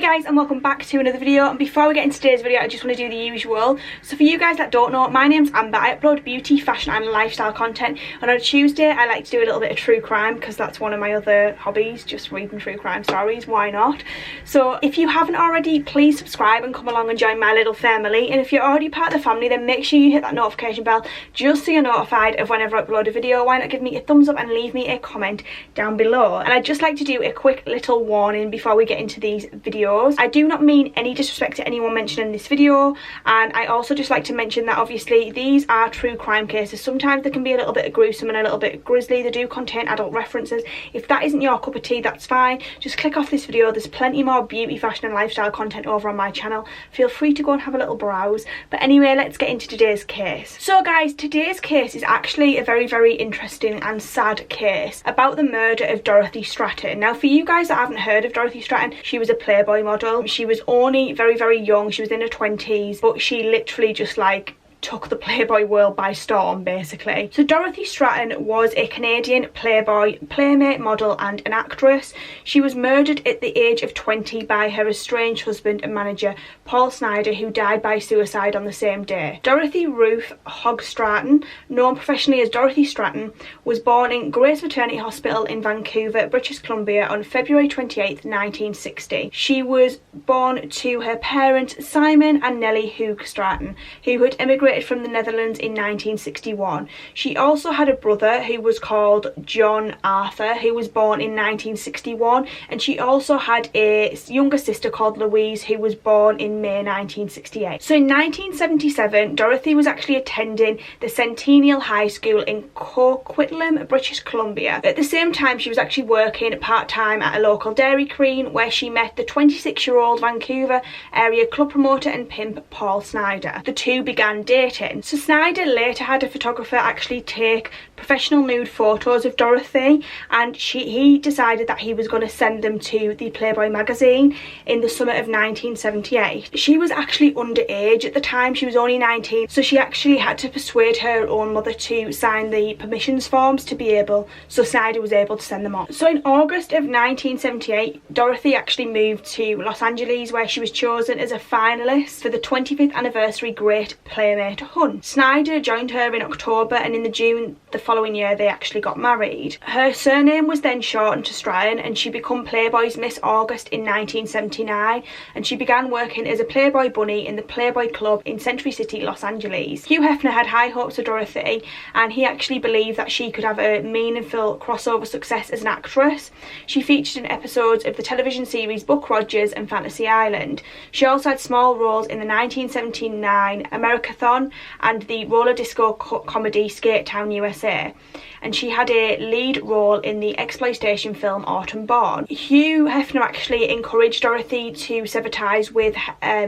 guys, and welcome back to another video. And before we get into today's video, I just want to do the usual. So for you guys that don't know, my name's Amber. I upload beauty, fashion and lifestyle content, and on a Tuesday I like to do a little bit of true crime because that's one of my other hobbies, just reading true crime stories. Why not? So if you haven't already, please subscribe and come along and join my little family. And if you're already part of the family, then make sure you hit that notification bell just so you're notified of whenever I upload a video. Why not give me a thumbs up and leave me a comment down below? And I'd just like to do a quick little warning before we get into these videos. I do not mean any disrespect to anyone mentioned in this video, and I also just like to mention that obviously these are true crime cases. Sometimes they can be a little bit gruesome and a little bit grisly. They do contain adult references. If that isn't your cup of tea, that's fine. Just click off this video. There's plenty more beauty, fashion and lifestyle content over on my channel. Feel free to go and have a little browse. But anyway, let's get into today's case. So guys, today's case is actually a very interesting and sad case about the murder of Dorothy Stratten. Now for you guys that haven't heard of Dorothy Stratten, she was a Playboy model. She was only very young. She was in her 20s, but she literally just like took the Playboy world by storm basically. So Dorothy Stratten was a Canadian Playboy Playmate model and an actress. She was murdered at the age of 20 by her estranged husband and manager Paul Snider, who died by suicide on the same day. Dorothy Ruth Howe Stratten, known professionally as Dorothy Stratten, was born in Grace Maternity Hospital in Vancouver, British Columbia on February 28th, 1960. She was born to her parents Simon and Nellie Howe Stratten, who had immigrated from the Netherlands in 1961. She also had a brother who was called John Arthur, who was born in 1961, and she also had a younger sister called Louise, who was born in May 1968. So in 1977, Dorothy was actually attending the Centennial High School in Coquitlam, British Columbia. At the same time, she was actually working part-time at a local Dairy Queen, where she met the 26-year-old Vancouver area club promoter and pimp Paul Snider. The two began dating. So Snider later had a photographer actually take professional nude photos of Dorothy, and he decided that he was going to send them to the Playboy magazine in the summer of 1978. She was actually underage at the time. She was only 19, so she actually had to persuade her own mother to sign the permissions forms to be able, so Snider was able to send them on. So in August of 1978, Dorothy actually moved to Los Angeles, where she was chosen as a finalist for the 25th anniversary Great Playmate Hunt. Snider joined her in October, and in the June the following year they actually got married. Her surname was then shortened to Stratten, and she became Playboy's Miss August in 1979, and she began working as a Playboy bunny in the Playboy Club in Century City, Los Angeles. Hugh Hefner had high hopes for Dorothy, and he actually believed that she could have a meaningful crossover success as an actress. She featured in episodes of the television series Buck Rogers and Fantasy Island. She also had small roles in the 1979 Americathon and the roller disco comedy Skate Town, USA. And she had a lead role in the exploitation film Autumn Born. Hugh Hefner actually encouraged Dorothy to sever ties with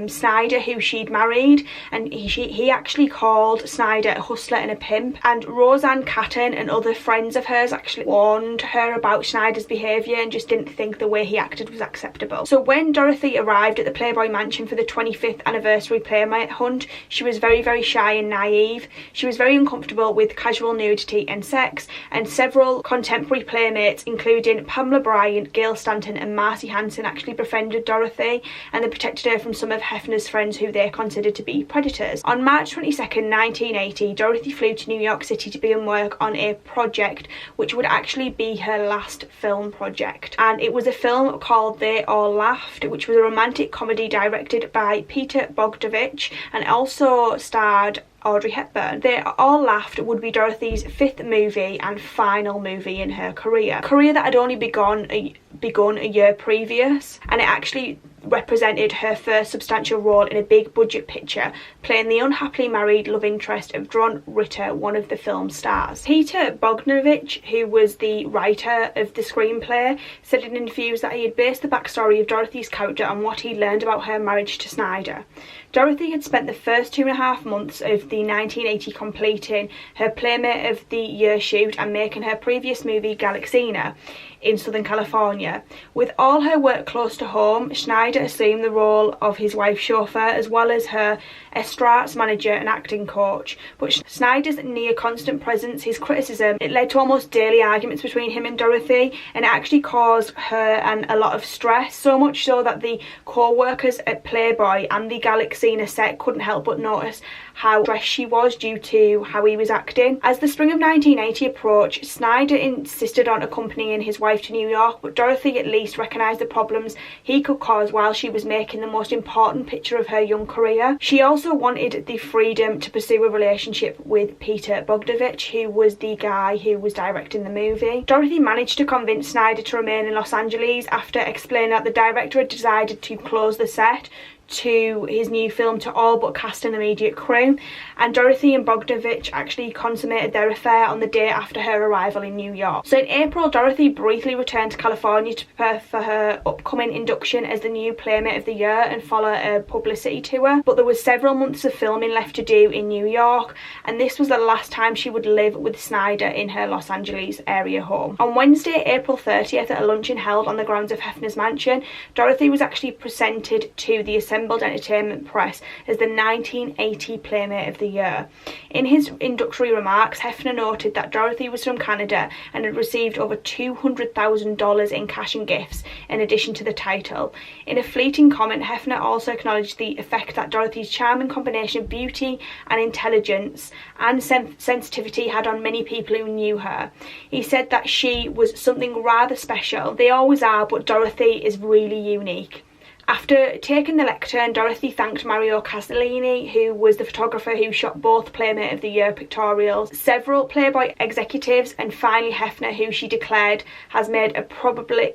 Snider, who she'd married, and he actually called Snider a hustler and a pimp. And Roseanne Catton and other friends of hers actually warned her about Snider's behaviour and just didn't think the way he acted was acceptable. So when Dorothy arrived at the Playboy mansion for the 25th anniversary Playmate Hunt, she was very shy and naive. She was very uncomfortable with casual nudity and sex, and several contemporary playmates including Pamela Bryant, Gail Stanton and Marcy Hanson actually befriended Dorothy, and they protected her from some of Hefner's friends who they considered to be predators. On March 22nd, 1980, Dorothy flew to New York City to begin work on a project which would actually be her last film project, and it was a film called They All Laughed, which was a romantic comedy directed by Peter Bogdanovich and also starred Audrey Hepburn. They All Laughed would be Dorothy's 5th movie and final movie in her career that had only begun a year previous, and it actually represented her first substantial role in a big budget picture, playing the unhappily married love interest of John Ritter, one of the film's stars. Peter Bogdanovich, who was the writer of the screenplay, said in interviews that he had based the backstory of Dorothy's character on what he learned about her marriage to Snider. Dorothy had spent the first 2.5 months of the 1980 completing her Playmate of the Year shoot and making her previous movie Galaxina. in Southern California. With all her work close to home, Snider assumed the role of his wife's chauffeur as well as her estrades manager and acting coach. But Snider's near constant presence, his criticism, it led to almost daily arguments between him and Dorothy, and it actually caused her a lot of stress, so much so that the co-workers at Playboy and the Galaxina set couldn't help but notice how stressed she was due to how he was acting. As the spring of 1980 approached, Snider insisted on accompanying his wife to New York, but Dorothy at least recognised the problems he could cause while she was making the most important picture of her young career. She also wanted the freedom to pursue a relationship with Peter Bogdanovich, who was the guy who was directing the movie. Dorothy managed to convince Snider to remain in Los Angeles after explaining that the director had decided to close the set to his new film to all but cast an immediate crew, and Dorothy and Bogdanovich actually consummated their affair on the day after her arrival in New York. So in April, Dorothy briefly returned to California to prepare for her upcoming induction as the new Playmate of the Year and follow a publicity tour, but there was several months of filming left to do in New York, and this was the last time she would live with Snider in her Los Angeles area home. On Wednesday, April 30th, at a luncheon held on the grounds of Hefner's mansion, Dorothy was actually presented to the assembled entertainment press as the 1980 Playmate of the Year. In his introductory remarks, Hefner noted that Dorothy was from Canada and had received over $200,000 in cash and gifts in addition to the title. In a fleeting comment, Hefner also acknowledged the effect that Dorothy's charming combination of beauty and intelligence and sensitivity had on many people who knew her. He said that she was something rather special. They always are, but Dorothy is really unique. After taking the lectern, Dorothy thanked Mario Castellini, who was the photographer who shot both Playmate of the Year pictorials, several Playboy executives, and finally Hefner, who she declared has made her probably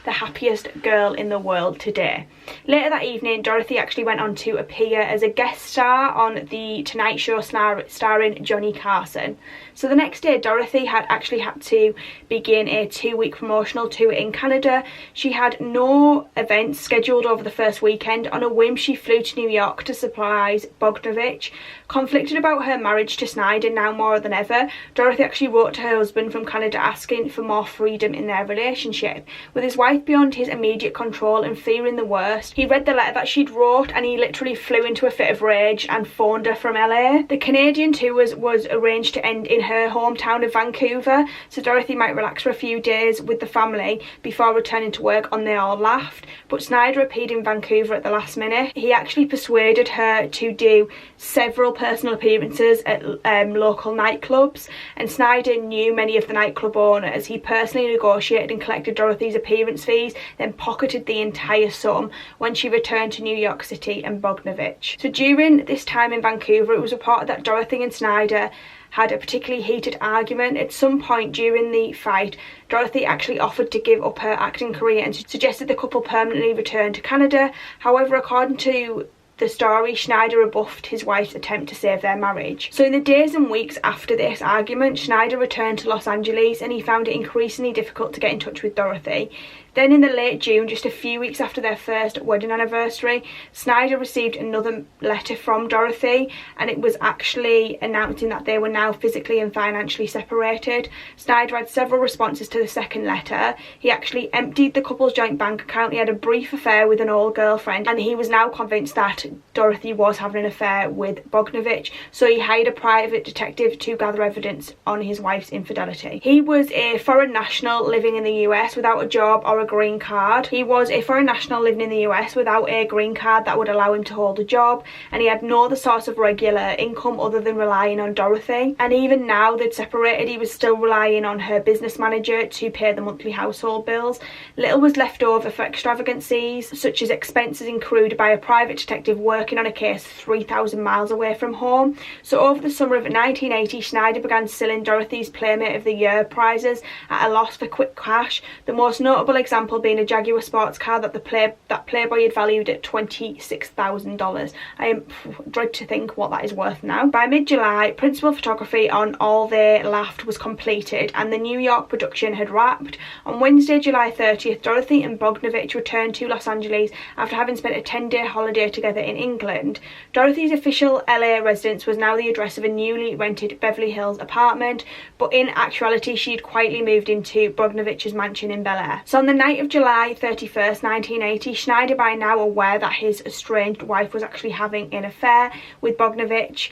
the happiest girl in the world today. Later that evening, Dorothy actually went on to appear as a guest star on The Tonight Show starring Johnny Carson. So the next day, Dorothy had to begin a 2-week promotional tour in Canada. She had no events scheduled over the first weekend. On a whim, she flew to New York to surprise Bogdanovich. Conflicted about her marriage to Snider now more than ever, Dorothy actually wrote to her husband from Canada asking for more freedom in their relationship. With his wife beyond his immediate control and fearing the worst, he read the letter that she'd wrote and he literally flew into a fit of rage and phoned her from LA. The Canadian tour was arranged to end in her hometown of Vancouver, so Dorothy might relax for a few days with the family before returning to work on They All Laughed. But Snider appeared in Vancouver at the last minute. He actually persuaded her to do several personal appearances at local nightclubs, and Snider knew many of the nightclub owners. He personally negotiated and collected Dorothy's appearance fees, then pocketed the entire sum when she returned to New York City and Bogdanovich. So during this time in Vancouver, it was reported that Dorothy and Snider had a particularly heated argument. At some point during the fight, Dorothy actually offered to give up her acting career and suggested the couple permanently return to Canada. However, according to the story, Snider rebuffed his wife's attempt to save their marriage. So in the days and weeks after this argument, Snider returned to Los Angeles and he found it increasingly difficult to get in touch with Dorothy. Then in the late June, just a few weeks after their first wedding anniversary, Snider received another letter from Dorothy, and it was actually announcing that they were now physically and financially separated. Snider had several responses to the second letter. He actually emptied the couple's joint bank account. He had a brief affair with an old girlfriend, and he was now convinced that Dorothy was having an affair with Bogdanovich, so he hired a private detective to gather evidence on his wife's infidelity. He was a foreign national living in the US without a job or a green card. He was a foreign national living in the US without a green card that would allow him to hold a job, and he had no other source of regular income other than relying on Dorothy. And even now they'd separated, he was still relying on her business manager to pay the monthly household bills. Little was left over for extravagancies, such as expenses incurred by a private detective working on a case 3,000 miles away from home. So over the summer of 1980, Snider began selling Dorothy's Playmate of the Year prizes at a loss for quick cash. The most notable example example being a Jaguar sports car that Playboy had valued at $26,000. I am dread to think what that is worth now. By mid-July, principal photography on All They Laughed was completed and the New York production had wrapped. On Wednesday, July 30th, Dorothy and Bogdanovich returned to Los Angeles after having spent a 10-day holiday together in England. Dorothy's official LA residence was now the address of a newly rented Beverly Hills apartment, but in actuality she had quietly moved into Bogdanovich's mansion in Bel Air. So on the night of July 31st, 1980, Snider, by now aware that his estranged wife was actually having an affair with Bogdanovich,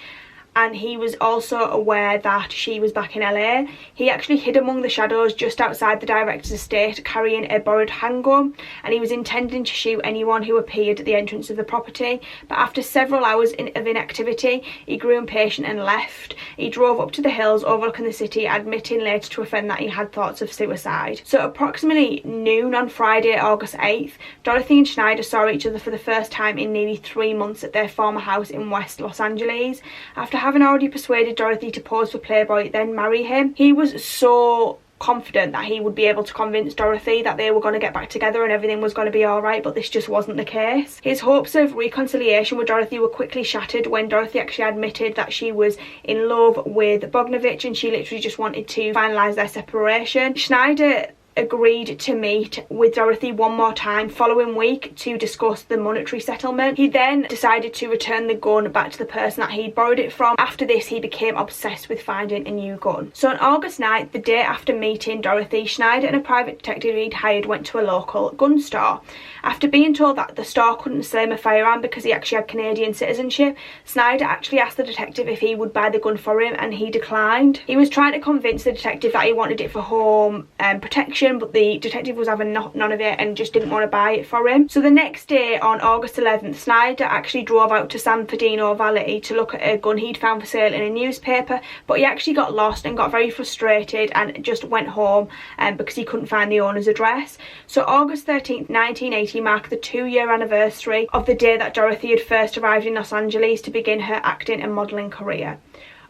and he was also aware that she was back in LA, he actually hid among the shadows just outside the director's estate carrying a borrowed handgun, and he was intending to shoot anyone who appeared at the entrance of the property. But after several hours of inactivity, he grew impatient and left. He drove up to the hills overlooking the city, admitting later to a friend that he had thoughts of suicide. So approximately noon on Friday, August 8th, Dorothy and Snider saw each other for the first time in nearly 3 months at their former house in West Los Angeles. After having already persuaded Dorothy to pose for Playboy, then marry him, he was so confident that he would be able to convince Dorothy that they were going to get back together and everything was going to be alright, but this just wasn't the case. His hopes of reconciliation with Dorothy were quickly shattered when Dorothy actually admitted that she was in love with Bogdanovich and she literally just wanted to finalise their separation. Snider agreed to meet with Dorothy one more time following week to discuss the monetary settlement. He then decided to return the gun back to the person that he'd borrowed it from. After this, he became obsessed with finding a new gun. So on August 9th, the day after meeting Dorothy, Snider and a private detective he'd hired went to a local gun store. After being told that the store couldn't sell him a firearm because he actually had Canadian citizenship, Snider actually asked the detective if he would buy the gun for him and he declined. He was trying to convince the detective that he wanted it for home protection, but the detective was having none of it and just didn't want to buy it for him. So the next day, on August 11th, Snider actually drove out to San Fernando Valley to look at a gun he'd found for sale in a newspaper, but he actually got lost and got very frustrated and just went home because he couldn't find the owner's address. So August 13th, 1980 marked the 2-year anniversary of the day that Dorothy had first arrived in Los Angeles to begin her acting and modelling career.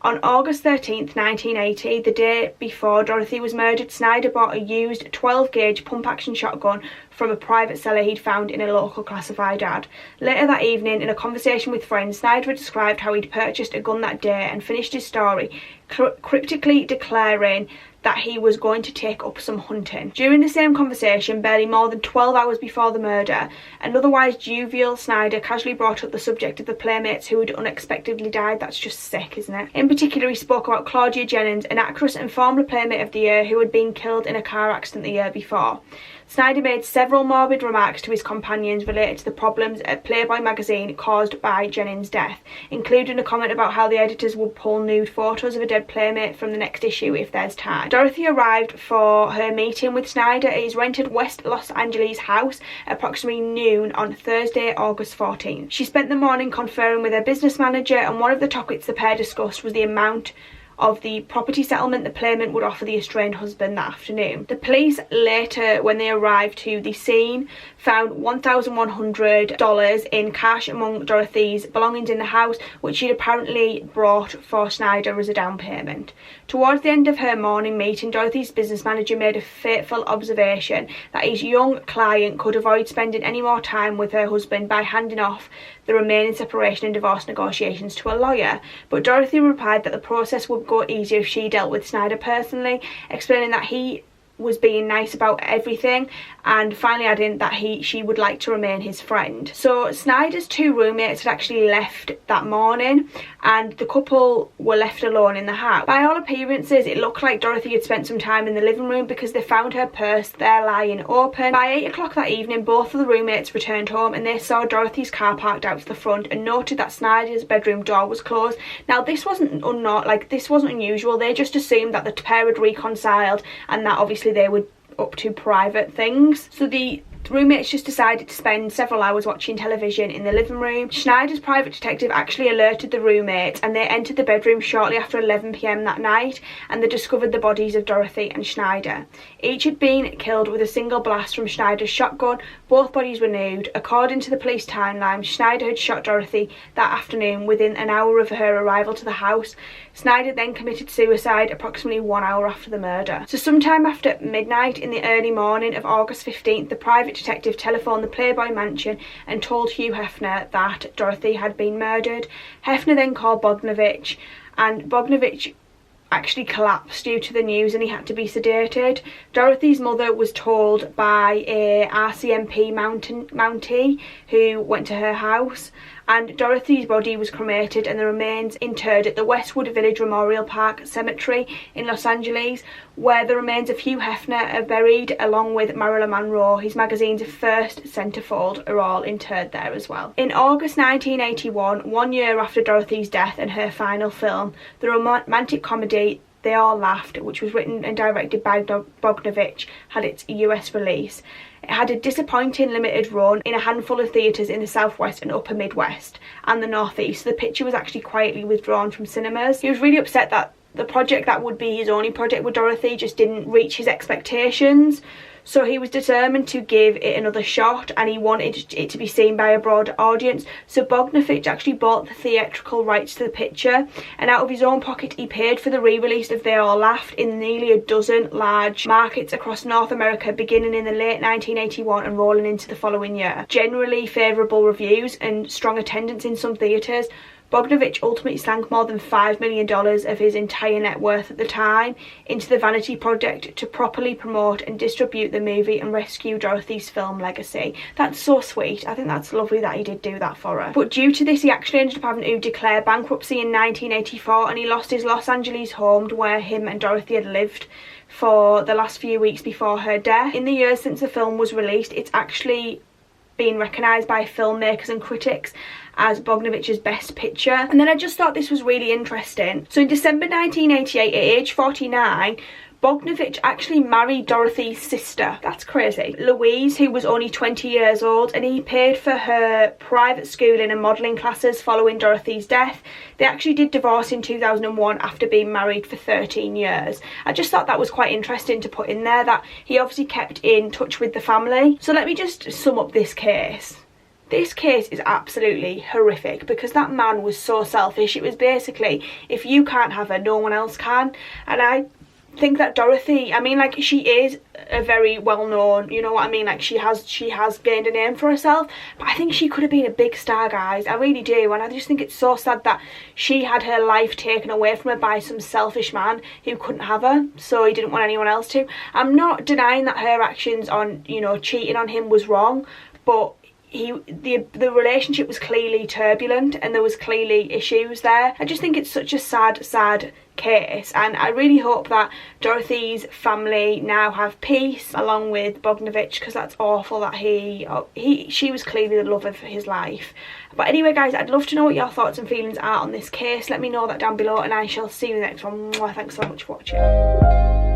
On August 13th, 1980, the day before Dorothy was murdered, Snider bought a used 12-gauge pump-action shotgun from a private seller he'd found in a local classified ad. Later that evening, in a conversation with friends, Snider described how he'd purchased a gun that day and finished his story, cryptically declaring that he was going to take up some hunting. During the same conversation, barely more than 12 hours before the murder, an otherwise jovial Snider casually brought up the subject of the playmates who had unexpectedly died. That's just sick, isn't it? In particular, he spoke about Claudia Jennings, an actress and former Playmate of the Year who had been killed in a car accident the year before. Snider made several morbid remarks to his companions related to the problems at Playboy magazine caused by Jennings' death, including a comment about how the editors would pull nude photos of a dead Playmate from the next issue if there's time. Dorothy arrived for her meeting with Snider at his rented West Los Angeles house at approximately noon on Thursday, August 14th. She spent the morning conferring with her business manager, and one of the topics the pair discussed was the amount of the property settlement the Playmate would offer the estranged husband that afternoon. The police later, when they arrived to the scene, found $1,100 in cash among Dorothy's belongings in the house, which she'd apparently brought for Snider as a down payment. Towards the end of her morning meeting, Dorothy's business manager made a fateful observation that his young client could avoid spending any more time with her husband by handing off the remaining separation and divorce negotiations to a lawyer. But Dorothy replied that the process would go easier if she dealt with Snider personally, explaining that he was being nice about everything, and finally adding that she would like to remain his friend. So Snider's 2 roommates had actually left that morning and the couple were left alone in the house. By all appearances, it looked like Dorothy had spent some time in the living room because they found her purse there lying open. By 8 o'clock that evening, both of the roommates returned home and they saw Dorothy's car parked out to the front and noted that Snider's bedroom door was closed. Now this wasn't unusual. They just assumed that the pair had reconciled and that obviously they were up to private things. So the The roommates just decided to spend several hours watching television in the living room. Snider's private detective actually alerted the roommates, and they entered the bedroom shortly after 11 p.m. that night, and they discovered the bodies of Dorothy and Snider. Each had been killed with a single blast from Snider's shotgun. Both bodies were nude. According to the police timeline, Snider had shot Dorothy that afternoon within an hour of her arrival to the house. Snider then committed suicide approximately 1 hour after the murder. So sometime after midnight in the early morning of August 15th, the private detective telephoned the Playboy mansion and told Hugh Hefner that Dorothy had been murdered. Hefner then called Bogdanovich, and Bogdanovich actually collapsed due to the news and he had to be sedated. Dorothy's mother was told by a RCMP Mountie who went to her house, and Dorothy's body was cremated and the remains interred at the Westwood Village Memorial Park Cemetery in Los Angeles, where the remains of Hugh Hefner are buried along with Marilyn Monroe. His magazine's first centerfold are all interred there as well. In August 1981, 1 year after Dorothy's death and her final film, the romantic comedy They All Laughed, which was written and directed by Bogdanovich, had its US release. It had a disappointing limited run in a handful of theatres in the southwest and upper Midwest and the northeast. So the picture was actually quietly withdrawn from cinemas. He was really upset that the project that would be his only project with Dorothy just didn't reach his expectations. So he was determined to give it another shot, and he wanted it to be seen by a broad audience. So Bogdanovich actually bought the theatrical rights to the picture, and out of his own pocket he paid for the re-release of They All Laughed in nearly a dozen large markets across North America, beginning in the late 1981 and rolling into the following year. Generally favourable reviews and strong attendance in some theatres, Bogdanovich ultimately sank more than $5 million of his entire net worth at the time into the vanity project to properly promote and distribute the movie and rescue Dorothy's film legacy. That's so sweet. I think that's lovely that he did do that for her. But due to this, he actually ended up having to declare bankruptcy in 1984, and he lost his Los Angeles home where him and Dorothy had lived for the last few weeks before her death. In the years since the film was released, it's actually been recognised by filmmakers and critics as Bogdanovich's best picture. And then I just thought this was really interesting. So in December 1988, at age 49, Bogdanovich actually married Dorothy's sister. That's crazy. Louise, who was only 20 years old, and he paid for her private schooling and modelling classes following Dorothy's death. They actually did divorce in 2001 after being married for 13 years. I just thought that was quite interesting to put in there, that he obviously kept in touch with the family. So let me just sum up this case. This case is absolutely horrific because that man was so selfish. It was basically, if you can't have her, no one else can. And I think that Dorothy, I mean, like, she is a very well-known, you know what I mean, like, she has gained a name for herself, but I think she could have been a big star, guys. I really do. And I just think it's so sad that she had her life taken away from her by some selfish man who couldn't have her, so he didn't want anyone else to. I'm not denying that her actions on, you know, cheating on him was wrong, but the relationship was clearly turbulent and there was clearly issues there. I just think it's such a sad case, and I really hope that Dorothy's family now have peace along with Bogdanovich, because that's awful that she was clearly the love of his life. But anyway, guys, I'd love to know what your thoughts and feelings are on this case. Let me know that down below, and I shall see you in the next one. Thanks so much for watching.